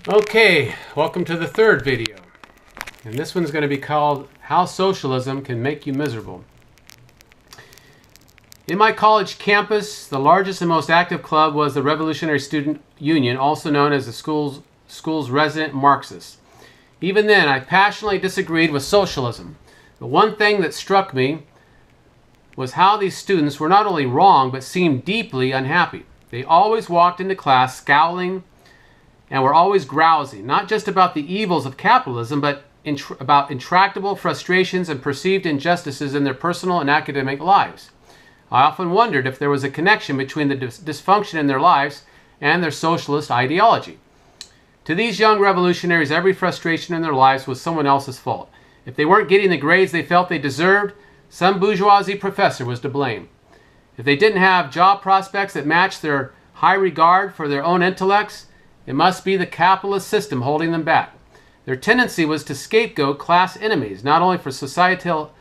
Okay, welcome to the third video. And this one's going to be called How Socialism Can Make You Miserable. In my college campus, the largest and most active club was the Revolutionary Student Union, also known as the school's resident Marxists. Even then, I passionately disagreed with socialism. The one thing that struck me was how these students were not only wrong, but seemed deeply unhappy. They always walked into class scowling and were always grousy, not just about the evils of capitalism, but about intractable frustrations and perceived injustices in their personal and academic lives. I often wondered if there was a connection between the dysfunction in their lives and their socialist ideology. To these young revolutionaries, every frustration in their lives was someone else's fault. If they weren't getting the grades they felt they deserved, some bourgeoisie professor was to blame. If they didn't have job prospects that matched their high regard for their own intellects, it must be the capitalist system holding them back. Their tendency was to scapegoat class enemies, not only for societal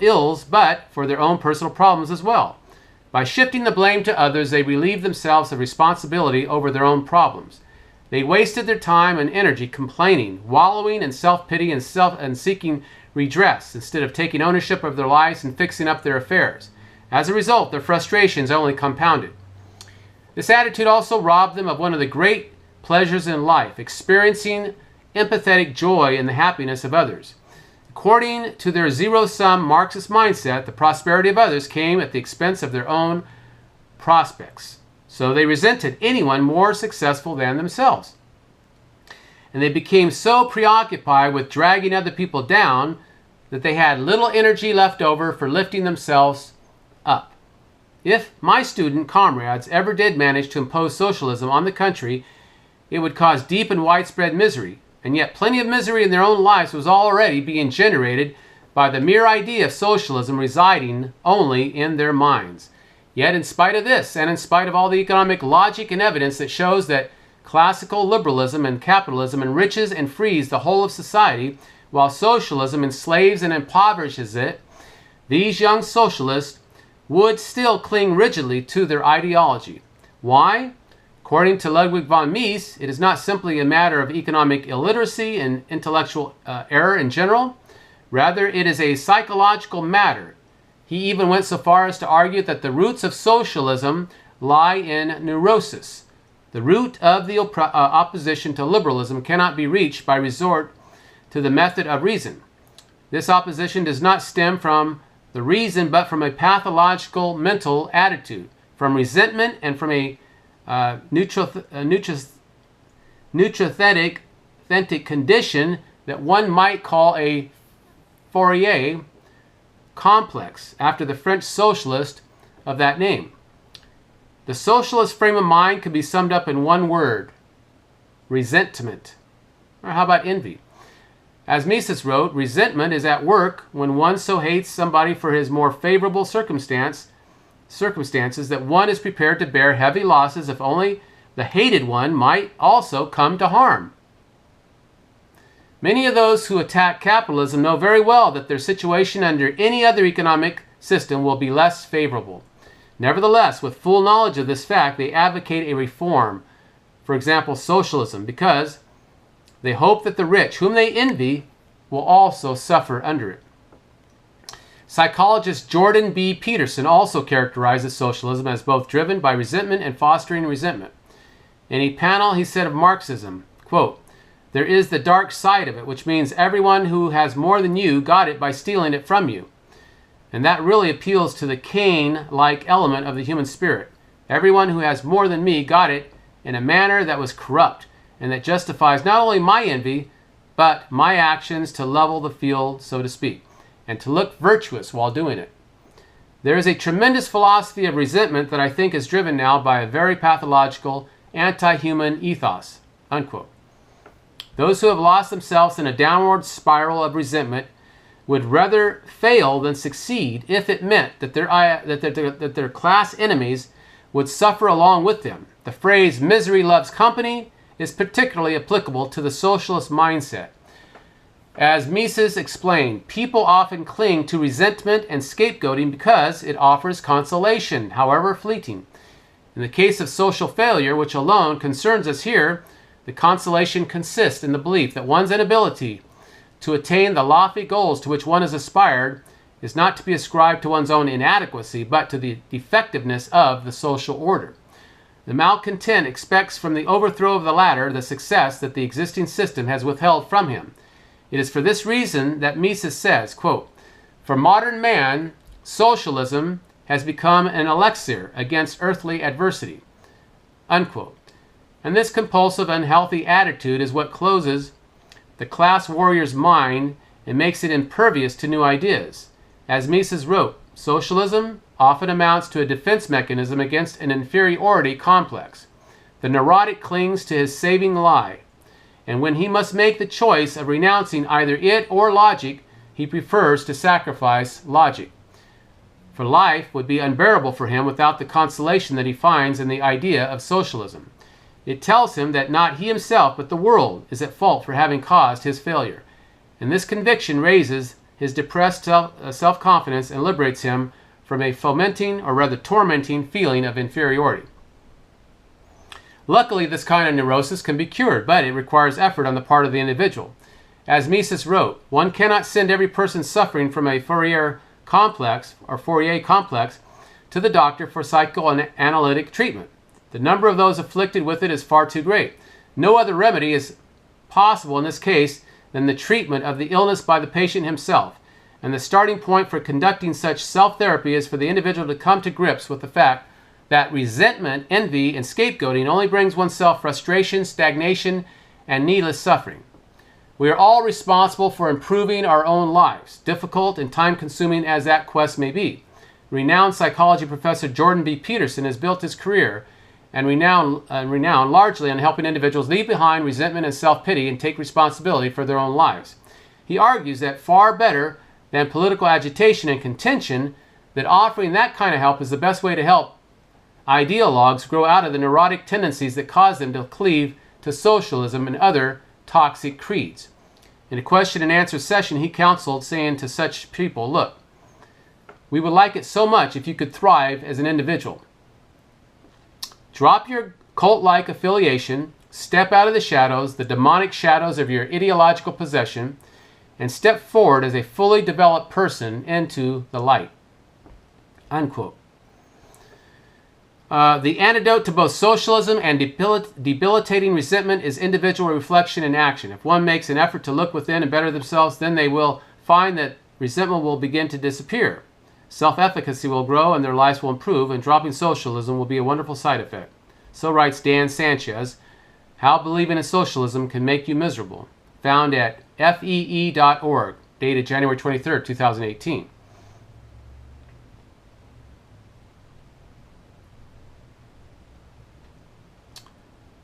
ills, but for their own personal problems as well. By shifting the blame to others, they relieved themselves of responsibility over their own problems. They wasted their time and energy complaining, wallowing in self-pity and seeking redress, instead of taking ownership of their lives and fixing up their affairs. As a result, their frustrations only compounded. This attitude also robbed them of one of the great pleasures in life, experiencing empathetic joy in the happiness of others. According to their zero-sum Marxist mindset, the prosperity of others came at the expense of their own prospects. So they resented anyone more successful than themselves. And they became so preoccupied with dragging other people down that they had little energy left over for lifting themselves up. If my student comrades ever did manage to impose socialism on the country, it would cause deep and widespread misery. And yet plenty of misery in their own lives was already being generated by the mere idea of socialism residing only in their minds. Yet in spite of this, and in spite of all the economic logic and evidence that shows that classical liberalism and capitalism enriches and frees the whole of society, while socialism enslaves and impoverishes it, these young socialists would still cling rigidly to their ideology. Why? According to Ludwig von Mises, it is not simply a matter of economic illiteracy and intellectual error in general. Rather, it is a psychological matter. He even went so far as to argue that the roots of socialism lie in neurosis. The root of the opposition to liberalism cannot be reached by resort to the method of reason. This opposition does not stem from the reason, but from a pathological mental attitude, from resentment, and from a neurotic condition that one might call a Fourier complex, after the French socialist of that name. The socialist frame of mind can be summed up in one word: resentment. Or how about envy? As Mises wrote, resentment is at work when one so hates somebody for his more favorable circumstances that one is prepared to bear heavy losses if only the hated one might also come to harm. Many of those who attack capitalism know very well that their situation under any other economic system will be less favorable. Nevertheless, with full knowledge of this fact, they advocate a reform, for example, socialism, because they hope that the rich, whom they envy, will also suffer under it. Psychologist Jordan B. Peterson also characterizes socialism as both driven by resentment and fostering resentment. In a panel, he said of Marxism, quote, "There is the dark side of it, which means everyone who has more than you got it by stealing it from you. And that really appeals to the Cain-like element of the human spirit. Everyone who has more than me got it in a manner that was corrupt, and that justifies not only my envy, but my actions to level the field, so to speak, and to look virtuous while doing it. There is a tremendous philosophy of resentment that I think is driven now by a very pathological, anti-human ethos." Unquote. Those who have lost themselves in a downward spiral of resentment would rather fail than succeed if it meant that their class enemies would suffer along with them. The phrase "misery loves company" is particularly applicable to the socialist mindset. As Mises explained, people often cling to resentment and scapegoating because it offers consolation, however fleeting. In the case of social failure, which alone concerns us here, The consolation consists in the belief that one's inability to attain the lofty goals to which one has aspired is not to be ascribed to one's own inadequacy, but to the defectiveness of the social order. The malcontent expects from the overthrow of the latter the success that the existing system has withheld from him. It is for this reason that Mises says, quote, "For modern man, socialism has become an elixir against earthly adversity," unquote. And this compulsive, unhealthy attitude is what closes the class warrior's mind and makes it impervious to new ideas. As Mises wrote, socialism often amounts to a defense mechanism against an inferiority complex. The neurotic clings to his saving lie, and when he must make the choice of renouncing either it or logic, he prefers to sacrifice logic. For life would be unbearable for him without the consolation that he finds in the idea of socialism. It tells him that not he himself, but the world is at fault for having caused his failure. And this conviction raises his depressed self-confidence and liberates him from a fomenting, or rather tormenting, feeling of inferiority. Luckily, this kind of neurosis can be cured, but it requires effort on the part of the individual. As Mises wrote, one cannot send every person suffering from a Fourier complex to the doctor for psychoanalytic treatment. The number of those afflicted with it is far too great. No other remedy is possible in this case than the treatment of the illness by the patient himself. And the starting point for conducting such self-therapy is for the individual to come to grips with the fact that resentment, envy, and scapegoating only brings oneself frustration, stagnation, and needless suffering. We are all responsible for improving our own lives, difficult and time-consuming as that quest may be. Renowned psychology professor Jordan B. Peterson has built his career and renowned largely on helping individuals leave behind resentment and self-pity and take responsibility for their own lives. He argues that far better than political agitation and contention, that offering that kind of help is the best way to help ideologues grow out of the neurotic tendencies that cause them to cleave to socialism and other toxic creeds. In a question and answer session, he counseled, saying to such people, "Look, we would like it so much if you could thrive as an individual. Drop your cult-like affiliation, step out of the shadows, the demonic shadows of your ideological possession, and step forward as a fully developed person into the light." Unquote. The antidote to both socialism and debilitating resentment is individual reflection and action. If one makes an effort to look within and better themselves, then they will find that resentment will begin to disappear. Self-efficacy will grow and their lives will improve, and dropping socialism will be a wonderful side effect. So writes Dan Sanchez, How Believing in Socialism Can Make You Miserable, found at fee.org, dated January 23rd, 2018.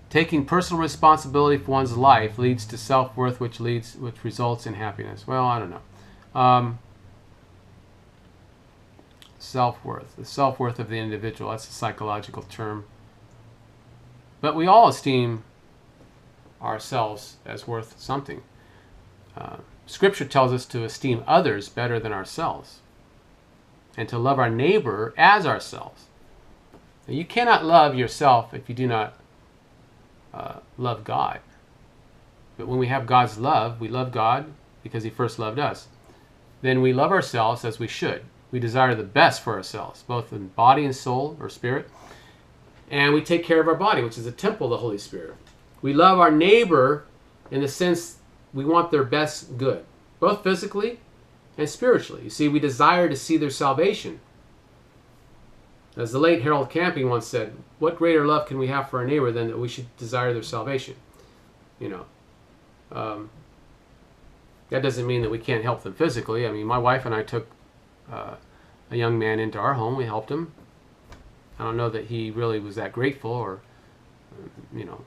Taking personal responsibility for one's life leads to self-worth, which results in happiness. Well, I don't know. Self-worth, the self-worth of the individual, that's a psychological term. But we all esteem ourselves as worth something. Scripture tells us to esteem others better than ourselves and to love our neighbor as ourselves. Now, you cannot love yourself if you do not love God. But when we have God's love, we love God because he first loved us. Then we love ourselves as we should. We desire the best for ourselves, both in body and soul or spirit. And we take care of our body, which is a temple of the Holy Spirit. We love our neighbor in the sense we want their best good, both physically and spiritually. You see, we desire to see their salvation. As the late Harold Camping once said, what greater love can we have for our neighbor than that we should desire their salvation? You know, that doesn't mean that we can't help them physically. I mean, my wife and I took a young man into our home. We helped him. I don't know that he really was that grateful, or you know,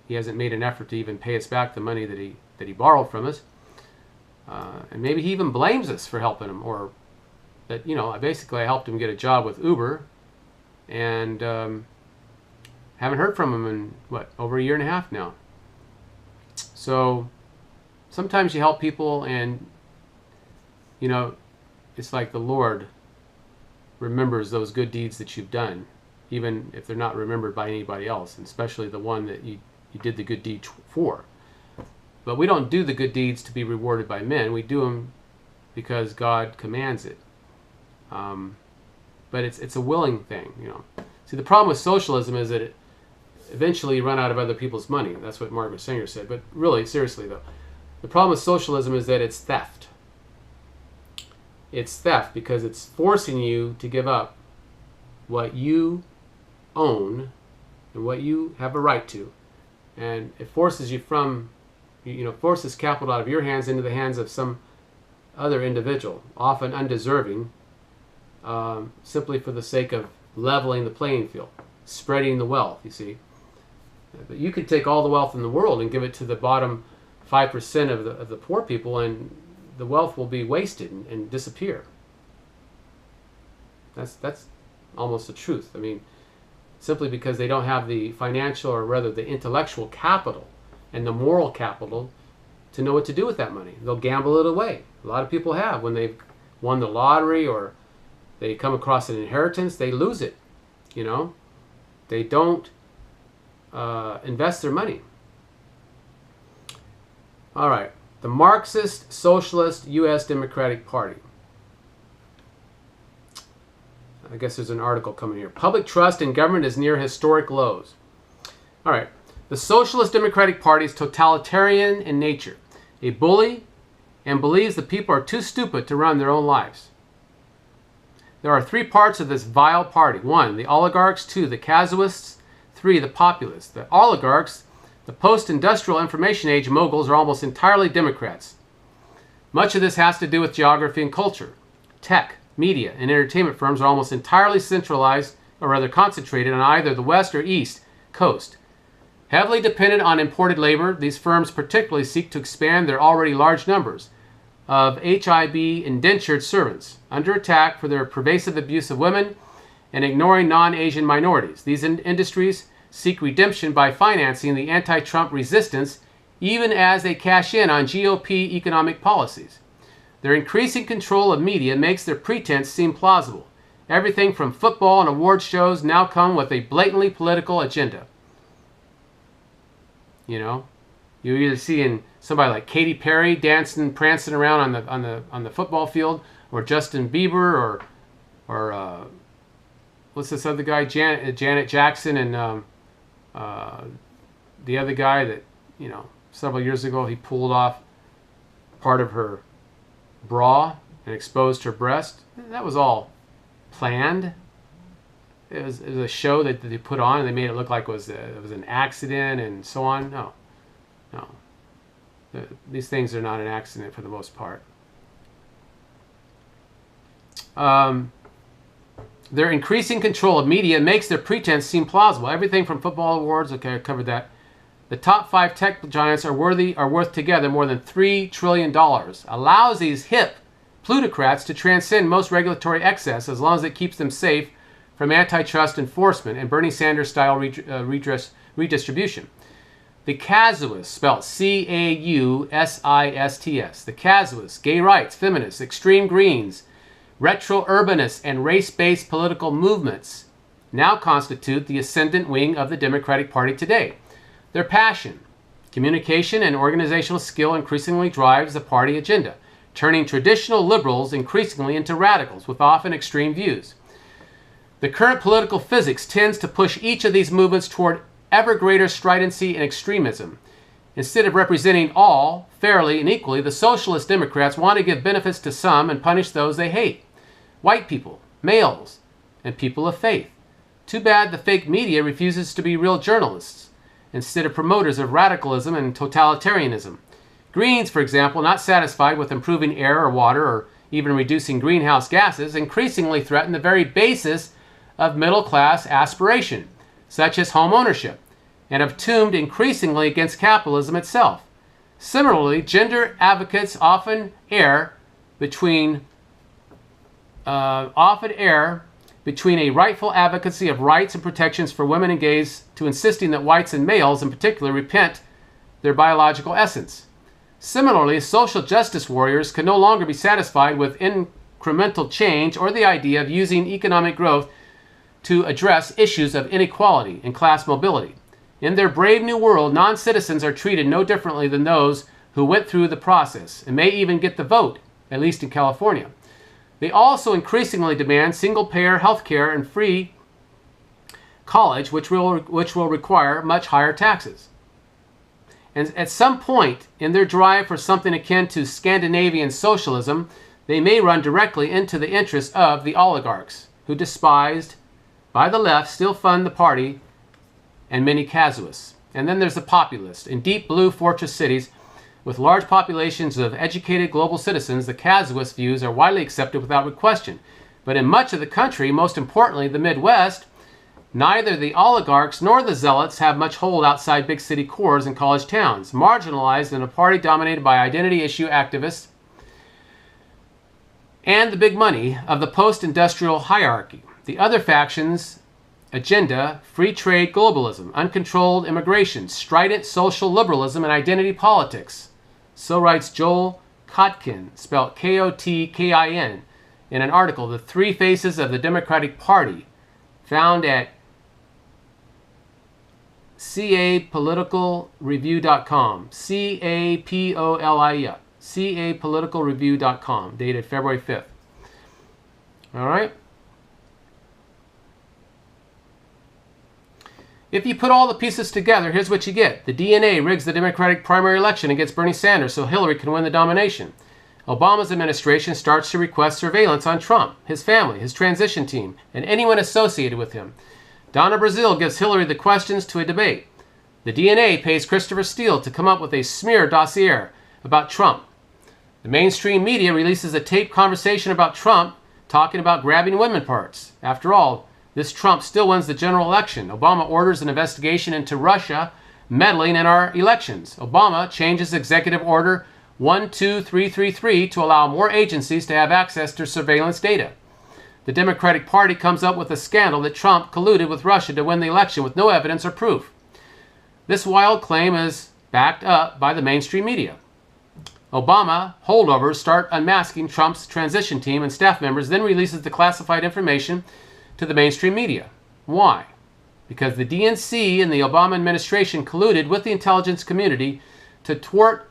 he hasn't made an effort to even pay us back the money that he borrowed from us. And maybe he even blames us for helping him, or that, you know, basically I helped him get a job with Uber, and haven't heard from him in over a year and a half now. So sometimes you help people, and you know, it's like the Lord remembers those good deeds that you've done, even if they're not remembered by anybody else, and especially the one that you you did the good deed for. But we don't do the good deeds to be rewarded by men. We do them because God commands it. But it's a willing thing, you know. See, the problem with socialism is that eventually you run out of other people's money. That's what Margaret Sanger said. But really, seriously though, the problem with socialism is that it's theft. It's theft because it's forcing you to give up what you own and what you have a right to. And it forces you from, forces capital out of your hands into the hands of some other individual, often undeserving, simply for the sake of leveling the playing field, spreading the wealth, you see. But you could take all the wealth in the world and give it to the bottom 5% of the poor people, and the wealth will be wasted and disappear. That's almost the truth. I mean, simply because they don't have the financial, or rather the intellectual capital and the moral capital to know what to do with that money. They'll gamble it away. A lot of people have. When they've won the lottery or they come across an inheritance, they lose it. You know, they don't invest their money. All right, the Marxist Socialist U.S. Democratic Party. I guess there's an article coming here. Public trust in government is near historic lows. All right, the Socialist Democratic Party is totalitarian in nature, a bully, and believes the people are too stupid to run their own lives. There are three parts of this vile party. 1, the oligarchs. 2, the casuists. 3, the populists. The oligarchs, the post-industrial information age moguls, are almost entirely Democrats. Much of this has to do with geography and culture. Tech, media, and entertainment firms are almost entirely centralized, or rather concentrated, on either the west or east coast. Heavily dependent on imported labor, these firms particularly seek to expand their already large numbers of HIB indentured servants, under attack for their pervasive abuse of women and ignoring non-Asian minorities. These industries seek redemption by financing the anti-Trump resistance, even as they cash in on GOP economic policies. Their increasing control of media makes their pretense seem plausible. Everything from football and award shows now come with a blatantly political agenda. You know, you're either seeing somebody like Katy Perry dancing, prancing around on the football field, or Justin Bieber, or what's this other guy, Janet Jackson, and the other guy that, several years ago he pulled off part of her bra and exposed her breast. That was all planned. It was a show that they put on, and they made it look like it was an accident and so on. No. These things are not an accident for the most part. Their increasing control of media makes their pretense seem plausible. Everything from football awards, okay, I covered that. The top 5 tech giants are worth together more than $3 trillion. Allows these hip plutocrats to transcend most regulatory excess as long as it keeps them safe from antitrust enforcement and Bernie Sanders-style redistribution. The casuists, spelled C-A-U-S-I-S-T-S, the casuists, gay rights, feminists, extreme greens, retro-urbanists, and race-based political movements now constitute the ascendant wing of the Democratic Party today. Their passion, communication, and organizational skill increasingly drives the party agenda, turning traditional liberals increasingly into radicals with often extreme views. The current political physics tends to push each of these movements toward ever greater stridency and extremism. Instead of representing all fairly and equally, the socialist Democrats want to give benefits to some and punish those they hate. White people, males, and people of faith. Too bad the fake media refuses to be real journalists, instead of promoters of radicalism and totalitarianism. Greens, for example, not satisfied with improving air or water or even reducing greenhouse gases, increasingly threaten the very basis of middle-class aspiration, such as home ownership, and have tuned increasingly against capitalism itself. Similarly, gender advocates often err between a rightful advocacy of rights and protections for women and gays to insisting that whites and males in particular repent their biological essence. Similarly, social justice warriors can no longer be satisfied with incremental change or the idea of using economic growth to address issues of inequality and class mobility. In their brave new world, non-citizens are treated no differently than those who went through the process and may even get the vote, at least in California. They also increasingly demand single-payer health care and free college, which will require much higher taxes. And at some point in their drive for something akin to Scandinavian socialism, they may run directly into the interests of the oligarchs, who, despised by the left, still fund the party and many casuists. And then there's the populists. In deep blue fortress cities with large populations of educated global citizens, the casuist views are widely accepted without question. But in much of the country, most importantly the Midwest, neither the oligarchs nor the zealots have much hold outside big city cores and college towns, marginalized in a party dominated by identity issue activists and the big money of the post-industrial hierarchy. The other factions' agenda: free trade globalism, uncontrolled immigration, strident social liberalism, and identity politics. So writes Joel Kotkin, spelled Kotkin, in an article, The Three Faces of the Democratic Party, found at capoliticalreview.com, C-A-P-O-L-I-E, capoliticalreview.com, dated February 5th. All right? If you put all the pieces together, here's what you get. The DNA rigs the Democratic primary election against Bernie Sanders so Hillary can win the nomination. Obama's administration starts to request surveillance on Trump, his family, his transition team, and anyone associated with him. Donna Brazile gives Hillary the questions to a debate. The DNA pays Christopher Steele to come up with a smear dossier about Trump. The mainstream media releases a taped conversation about Trump talking about grabbing women parts. After all, this Trump still wins the general election. Obama orders an investigation into Russia meddling in our elections. Obama changes Executive Order 12333 to allow more agencies to have access to surveillance data. The Democratic Party comes up with a scandal that Trump colluded with Russia to win the election with no evidence or proof. This wild claim is backed up by the mainstream media. Obama holdovers start unmasking Trump's transition team and staff members, then releases the classified information to the mainstream media. Why? Because the DNC and the Obama administration colluded with the intelligence community to thwart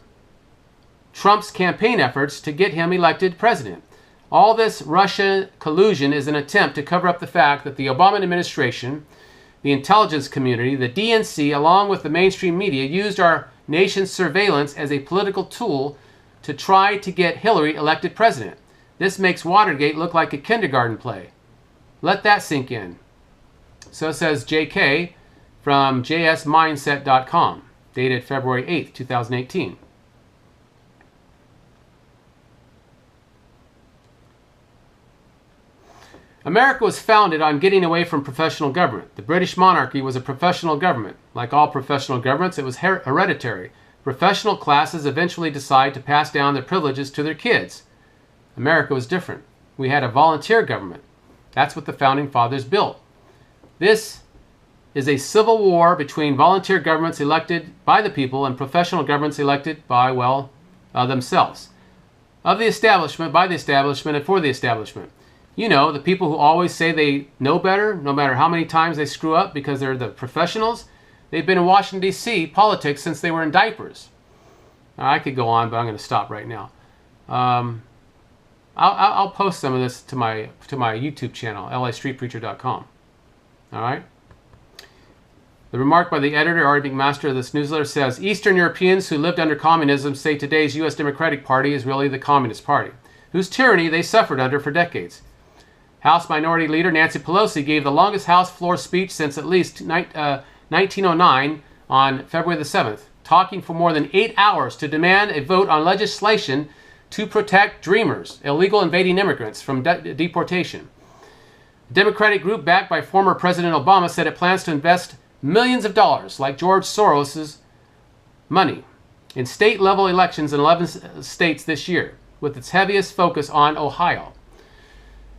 Trump's campaign efforts to get him elected president. All this Russia collusion is an attempt to cover up the fact that the Obama administration, the intelligence community, the DNC, along with the mainstream media, used our nation's surveillance as a political tool to try to get Hillary elected president. This makes Watergate look like a kindergarten play. Let that sink in. So says JK from jsmindset.com, dated February 8th, 2018. America was founded on getting away from professional government. The British monarchy was a professional government. Like all professional governments, it was hereditary. Professional classes eventually decide to pass down their privileges to their kids. America was different. We had a volunteer government. That's what the Founding Fathers built. This is a civil war between volunteer governments elected by the people and professional governments elected by, well, themselves. Of the establishment, by the establishment, and for the establishment. You know, the people who always say they know better, no matter how many times they screw up because they're the professionals. They've been in Washington, D.C. politics since they were in diapers. I could go on, but I'm going to stop right now. I'll post some of this to my YouTube channel, listreetpreacher.com. All right? The remark by the editor, Artie McMaster of this newsletter says, Eastern Europeans who lived under communism say today's U.S. Democratic Party is really the Communist Party, whose tyranny they suffered under for decades. House Minority Leader Nancy Pelosi gave the longest House floor speech since at least 1909 on February the 7th, talking for more than 8 hours to demand a vote on legislation to protect dreamers, illegal invading immigrants, from deportation. The Democratic group backed by former President Obama said it plans to invest millions of dollars, like George Soros's money, in state-level elections in 11 states this year, with its heaviest focus on Ohio.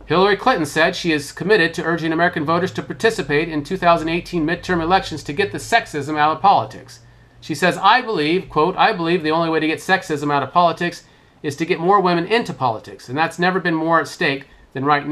Hillary Clinton said she is committed to urging American voters to participate in 2018 midterm elections to get the sexism out of politics. She says, I believe, quote, I believe the only way to get sexism out of politics is to get more women into politics, and that's never been more at stake than right now.